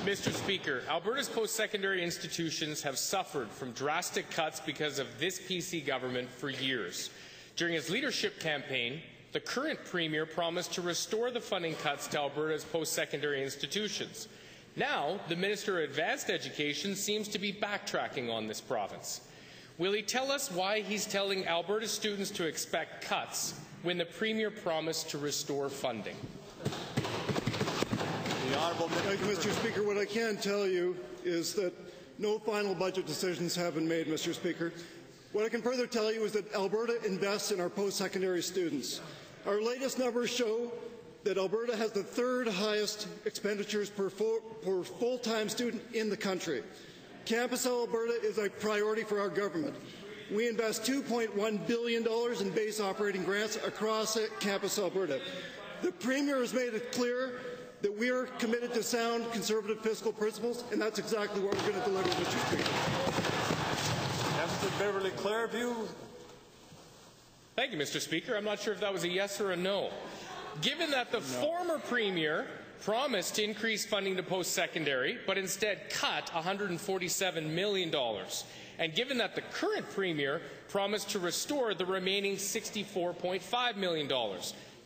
Mr. Speaker, Alberta's post-secondary institutions have suffered from drastic cuts because of this PC government for years. During his leadership campaign, the current Premier promised to restore the funding cuts to Alberta's post-secondary institutions. Now, the Minister of Advanced Education seems to be backtracking on this province. Will he tell us why he's telling Alberta students to expect cuts when the Premier promised to restore funding? Thank you, Mr. Speaker. What I can tell you is that no final budget decisions have been made, Mr. Speaker. What I can further tell you is that Alberta invests in our post-secondary students. Our latest numbers show that Alberta has the third highest expenditures per full-time student in the country. Campus Alberta is a priority for our government. We invest $2.1 billion in base operating grants across Campus Alberta. The Premier has made it clear that we are committed to sound conservative fiscal principles, and that's exactly what we're going to deliver, Mr. Speaker. Mr. Beverly Clairview. Thank you, Mr. Speaker. I'm not sure if that was a yes or a no. Given that the former Premier promised to increase funding to post-secondary, but instead cut $147 million, and given that the current Premier promised to restore the remaining $64.5 million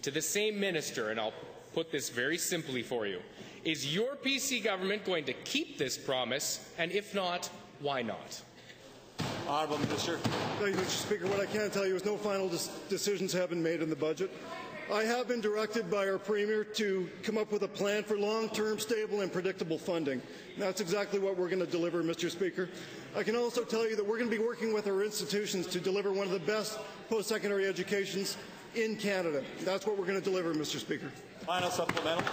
to the same minister, and I'll put this very simply for you, is your PC government going to keep this promise, and if not, why not? Honourable Minister. Thank you, Mr. Speaker. What I can tell you is no final decisions have been made in the budget. I have been directed by our Premier to come up with a plan for long-term, stable and predictable funding. And that's exactly what we're going to deliver, Mr. Speaker. I can also tell you that we're going to be working with our institutions to deliver one of the best post-secondary educations in Canada. That's what we're going to deliver, Mr. Speaker. Final supplemental.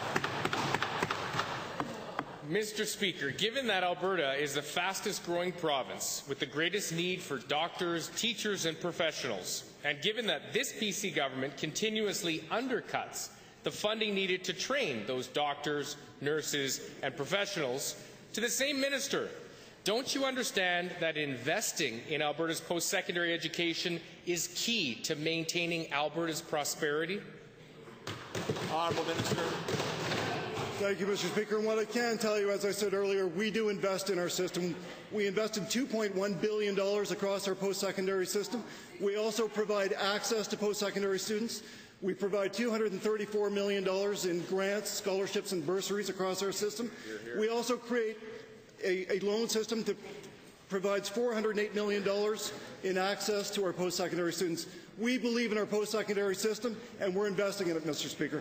Mr. Speaker, given that Alberta is the fastest growing province with the greatest need for doctors, teachers and professionals, and given that this PC government continuously undercuts the funding needed to train those doctors, nurses and professionals, to the same minister, don't you understand that investing in Alberta's post-secondary education is key to maintaining Alberta's prosperity? Honourable Minister. Thank you, Mr. Speaker. And what I can tell you, as I said earlier, we do invest in our system. We invested $2.1 billion across our post-secondary system. We also provide access to post-secondary students. We provide $234 million in grants, scholarships and bursaries across our system. We also create a loan system that provides $408 million in access to our post-secondary students. We believe in our post-secondary system, and we're investing in it, Mr. Speaker.